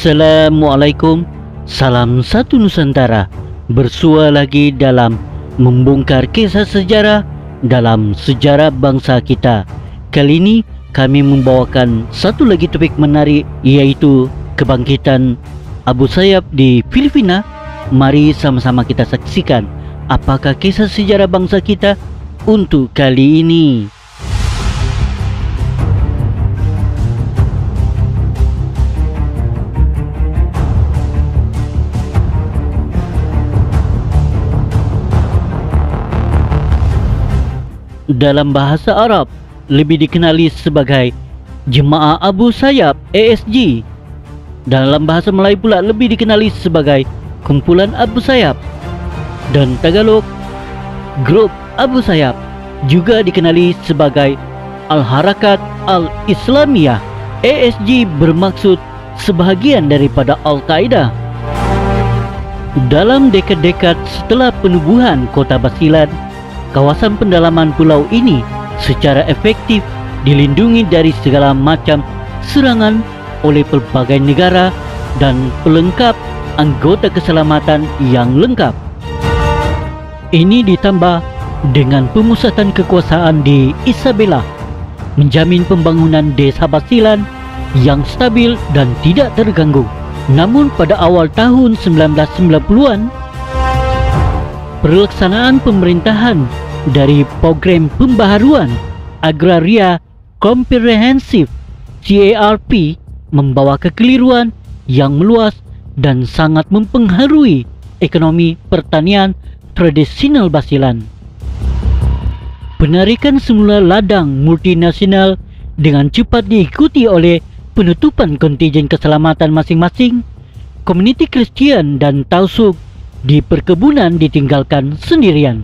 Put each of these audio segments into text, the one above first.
Assalamualaikum, salam satu Nusantara. Bersua lagi dalam membongkar kisah sejarah dalam sejarah bangsa kita. Kali ini kami membawakan satu lagi topik menarik, yaitu kebangkitan Abu Sayyaf di Filipina. Mari sama-sama kita saksikan apakah kisah sejarah bangsa kita untuk kali ini. Dalam bahasa Arab lebih dikenali sebagai Jemaah Abu Sayyaf ASG. Dalam bahasa Melayu pula lebih dikenali sebagai Kumpulan Abu Sayyaf. Dan Tagalog, Grup Abu Sayyaf, juga dikenali sebagai Al-Harakat Al-Islamiyah. ASG bermaksud sebahagian daripada Al-Qaeda. Dalam dekad-dekad setelah penubuhan kota Basilan, kawasan pendalaman pulau ini secara efektif dilindungi dari segala macam serangan oleh pelbagai negara dan pelengkap anggota keselamatan yang lengkap. Ini ditambah dengan pemusatan kekuasaan di Isabela, menjamin pembangunan desa Basilan yang stabil dan tidak terganggu. Namun pada awal tahun 1990-an, pelaksanaan pemerintahan dari program pembaharuan Agraria Komprehensif CARP membawa kekeliruan yang meluas dan sangat mempengaruhi ekonomi pertanian tradisional Basilan. Penarikan semula ladang multinasional dengan cepat diikuti oleh penutupan kontijen keselamatan masing-masing. Komuniti Kristian dan Tausug di perkebunan ditinggalkan sendirian,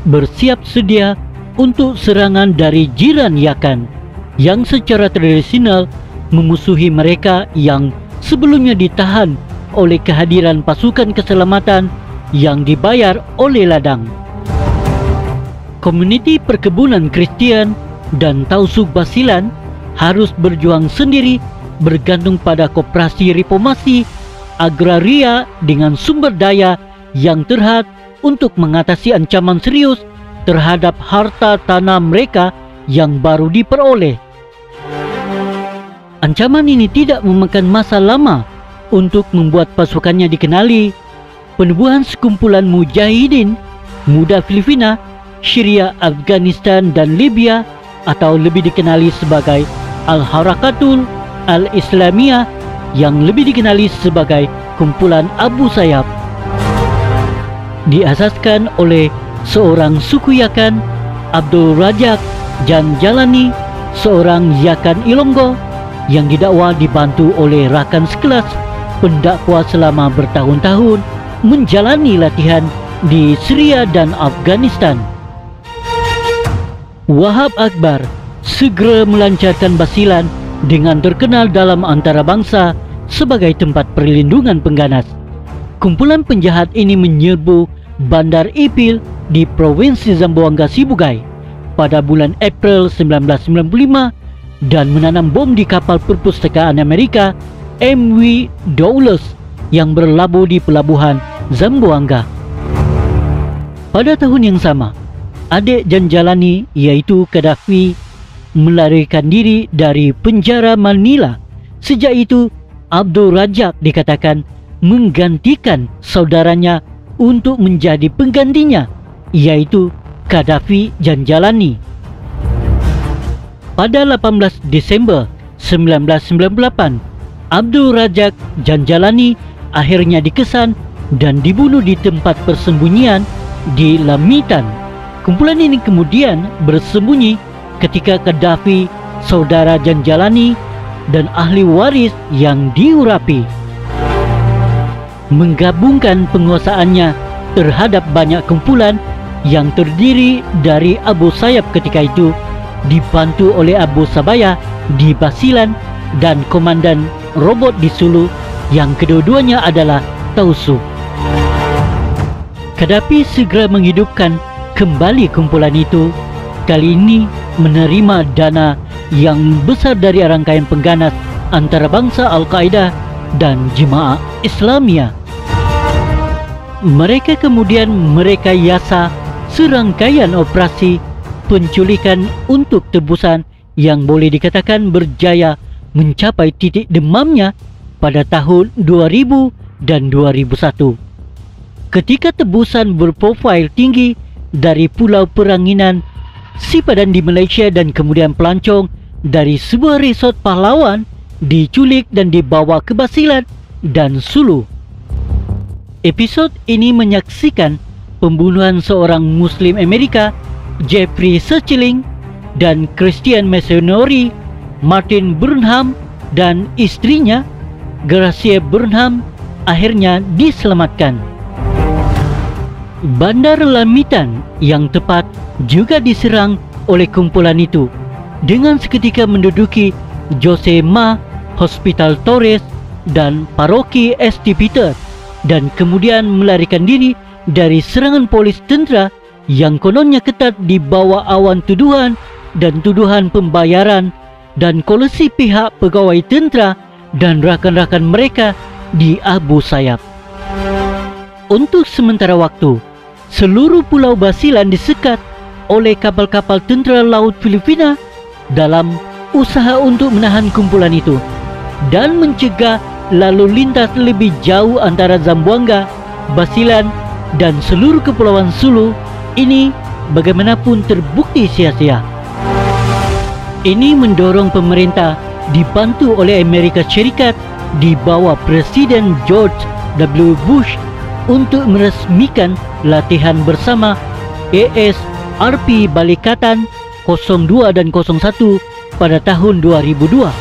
bersiap sedia untuk serangan dari jiran Yakan yang secara tradisional memusuhi mereka yang sebelumnya ditahan oleh kehadiran pasukan keselamatan yang dibayar oleh ladang. Komuniti perkebunan Kristian dan Tausug Basilan harus berjuang sendiri, bergantung pada koperasi reformasi agraria dengan sumber daya yang terhad untuk mengatasi ancaman serius terhadap harta tanah mereka yang baru diperoleh. Ancaman ini tidak memakan masa lama untuk membuat pasukannya dikenali. Penubuhan sekumpulan mujahidin muda Filipina, Syria, Afghanistan dan Libya, atau lebih dikenali sebagai Al-Harakatul Al-Islamiyah, yang lebih dikenali sebagai Kumpulan Abu Sayyaf, diasaskan oleh seorang suku Yakan, Abdul Razak Janjalani, seorang Yakan Ilonggo yang didakwa dibantu oleh rakan sekelas pendakwa selama bertahun-tahun menjalani latihan di Syria dan Afghanistan. Wahab Akbar segera melancarkan Basilan dengan terkenal dalam antarabangsa sebagai tempat perlindungan pengganas. Kumpulan penjahat ini menyerbu Bandar Ipil di Provinsi Zamboanga Sibugai pada bulan April 1995 dan menanam bom di kapal perpustakaan Amerika MV Douglas yang berlabuh di pelabuhan Zamboanga. Pada tahun yang sama, adik Janjalani yaitu Gaddafi melarikan diri dari penjara Manila. Sejak itu, Abdul Razak dikatakan menggantikan saudaranya untuk menjadi penggantinya, yaitu Gaddafi Janjalani. Pada 18 Desember 1998, Abdul Razak Janjalani akhirnya dikesan dan dibunuh di tempat persembunyian di Lamitan. Kumpulan ini kemudian bersembunyi ketika Gaddafi, saudara Janjalani, dan ahli waris yang diurapi menggabungkan penguasaannya terhadap banyak kumpulan yang terdiri dari Abu Sayyaf ketika itu, dibantu oleh Abu Sabayah di Basilan dan komandan robot di Sulu yang kedua-duanya adalah Tausug. Gaddafi segera menghidupkan kembali kumpulan itu, kali ini menerima dana yang besar dari rangkaian pengganas antarabangsa Al-Qaeda dan Jemaah Islamiyah. Mereka kemudian merekayasa serangkaian operasi penculikan untuk tebusan yang boleh dikatakan berjaya mencapai titik demamnya pada tahun 2000 dan 2001. Ketika tebusan berprofil tinggi dari Pulau Peranginan, Sipadan di Malaysia dan kemudian pelancong dari sebuah resort pahlawan diculik dan dibawa ke Basilan dan Sulu. Episod ini menyaksikan pembunuhan seorang Muslim Amerika, Jeffrey Sechling, dan Christian Missionary Martin Burnham dan istrinya Gracia Burnham akhirnya diselamatkan. Bandar Lamitan yang tepat juga diserang oleh kumpulan itu dengan seketika menduduki Jose Ma Hospital Torres dan paroki St. Peter dan kemudian melarikan diri dari serangan polis tentera yang kononnya ketat di bawah awan tuduhan dan tuduhan pembayaran dan kolusi pihak pegawai tentera dan rakan-rakan mereka di Abu Sayyaf. Untuk sementara waktu, seluruh Pulau Basilan disekat oleh kapal-kapal tentera laut Filipina dalam usaha untuk menahan kumpulan itu dan mencegah lalu lintas lebih jauh antara Zamboanga, Basilan, dan seluruh kepulauan Sulu ini bagaimanapun terbukti sia-sia. Ini mendorong pemerintah dibantu oleh Amerika Syarikat di bawah Presiden George W. Bush untuk meresmikan latihan bersama ASRP Balikatan 02 dan 01 pada tahun 2002,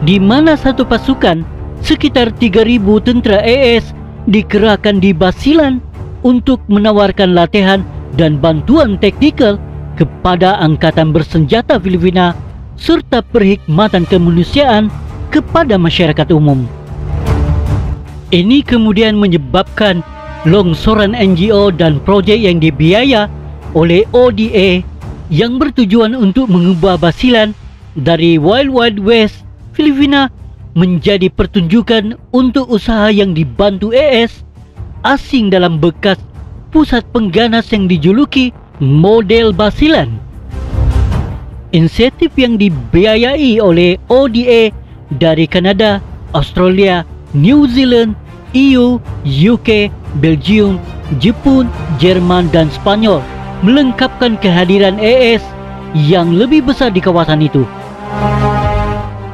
di mana satu pasukan sekitar 3.000 tentera AS dikerahkan di Basilan untuk menawarkan latihan dan bantuan teknikal kepada Angkatan Bersenjata Filipina serta perkhidmatan kemanusiaan kepada masyarakat umum. Ini kemudian menyebabkan longsoran NGO dan projek yang dibiaya oleh ODA yang bertujuan untuk mengubah Basilan dari Wild Wild West Filipina menjadi pertunjukan untuk usaha yang dibantu AS asing dalam bekas pusat pengganas yang dijuluki Model Basilan. Inisiatif yang dibiayai oleh ODA dari Kanada, Australia, New Zealand, EU, UK, Belgium, Jepun, Jerman dan Spanyol melengkapkan kehadiran AS yang lebih besar di kawasan itu.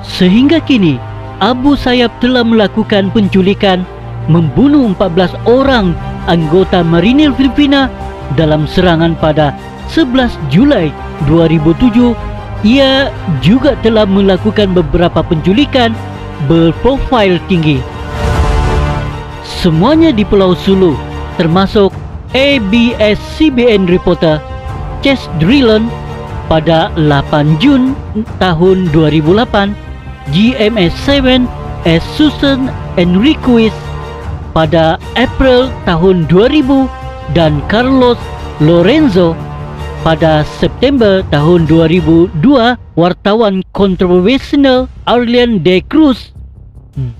Sehingga kini Abu Sayyaf telah melakukan penculikan, membunuh 14 orang anggota Marinir Filipina dalam serangan pada 11 Julai 2007. Ia juga telah melakukan beberapa penculikan berprofil tinggi. Semuanya di Pulau Sulu, termasuk ABS-CBN reporter Chess Drillon pada 8 Jun tahun 2008, GMS-7 S. Susan Enriquez pada April tahun 2000 dan Carlos Lorenzo pada September tahun 2002, wartawan kontroversial Arlian De Cruz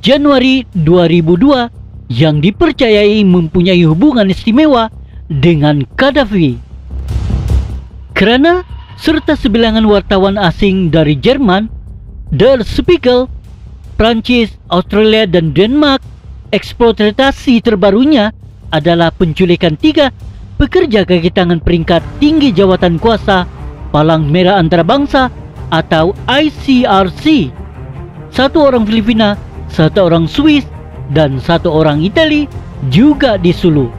Januari 2002 yang dipercayai mempunyai hubungan istimewa dengan Gaddafi. Kerana serta sebilangan wartawan asing dari Jerman, Der Spiegel, Prancis, Australia dan Denmark, eksploitasi terbarunya adalah penculikan 3 pekerja kaki tangan peringkat tinggi jawatan kuasa Palang Merah Antarabangsa atau ICRC, 1 orang Filipina, 1 orang Swiss dan 1 orang Itali juga di Sulu.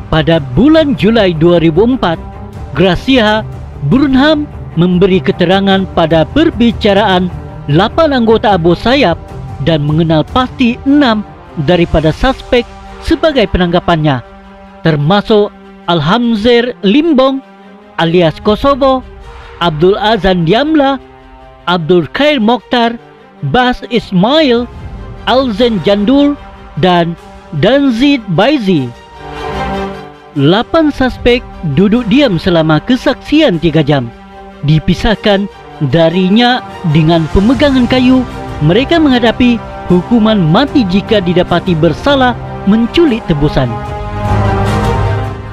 Pada bulan Julai 2004, Gracia Burnham memberi keterangan pada perbicaraan 8 anggota Abu Sayyaf dan mengenal pasti 6 daripada suspek sebagai penangkapannya, termasuk Alhamzer Limbong alias Kosovo, Abdul Azan Diamla, Abdul Khair Mokhtar, Bas Ismail, Alzen Jandul dan Danzid Baizi. 8 suspek duduk diam selama kesaksian 3 jam, dipisahkan Darinya dengan pemegangan kayu, mereka menghadapi hukuman mati jika didapati bersalah menculik tebusan.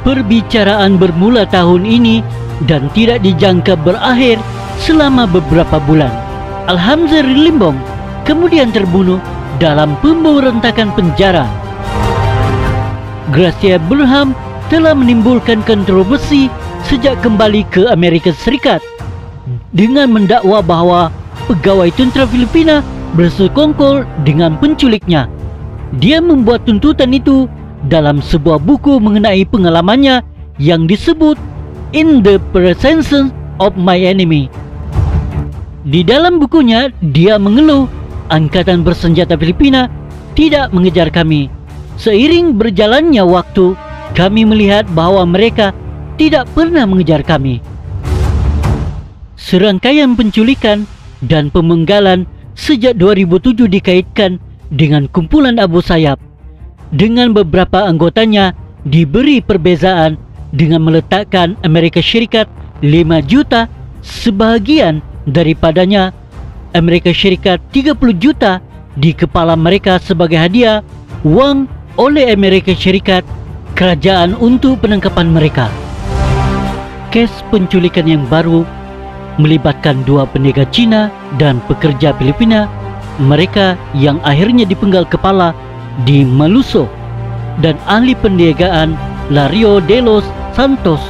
Perbicaraan bermula tahun ini dan tidak dijangka berakhir selama beberapa bulan. Alhamza Limbong kemudian terbunuh dalam pemberontakan penjara. Gracia Berham telah menimbulkan kontroversi sejak kembali ke Amerika Serikat dengan mendakwa bahwa pegawai tentera Filipina bersekongkol dengan penculiknya. Dia membuat tuntutan itu dalam sebuah buku mengenai pengalamannya yang disebut In the Presence of My Enemy. Di dalam bukunya, dia mengeluh angkatan bersenjata Filipina tidak mengejar kami. Seiring berjalannya waktu, kami melihat bahwa mereka tidak pernah mengejar kami. Serangkaian penculikan dan pemenggalan sejak 2007 dikaitkan dengan kumpulan Abu Sayyaf. Dengan beberapa anggotanya diberi perbezaan dengan meletakkan Amerika Syarikat 5 juta, sebahagian daripadanya Amerika Syarikat 30 juta di kepala mereka sebagai hadiah wang oleh Amerika Syarikat kerajaan untuk penangkapan mereka. Kes penculikan yang baru melibatkan 2 peniaga Cina dan pekerja Filipina, mereka yang akhirnya dipenggal kepala di Maluso, dan ahli perniagaan Lario de los Santos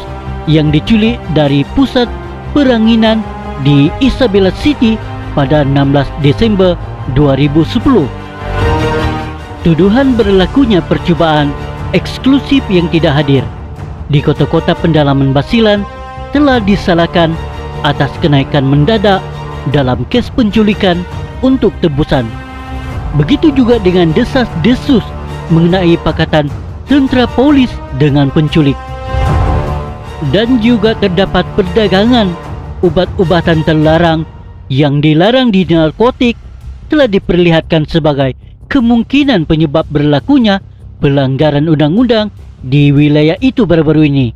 yang diculik dari pusat peranginan di Isabela City pada 16 Desember 2010. Tuduhan berlakunya percubaan eksklusif yang tidak hadir di kota-kota pendalaman Basilan telah disalahkan atas kenaikan mendadak dalam kes penculikan untuk tebusan. Begitu juga dengan desas-desus mengenai pakatan tentera polis dengan penculik. Dan juga terdapat perdagangan ubat-ubatan terlarang yang dilarang di narkotik telah diperlihatkan sebagai kemungkinan penyebab berlakunya pelanggaran undang-undang di wilayah itu baru-baru ini.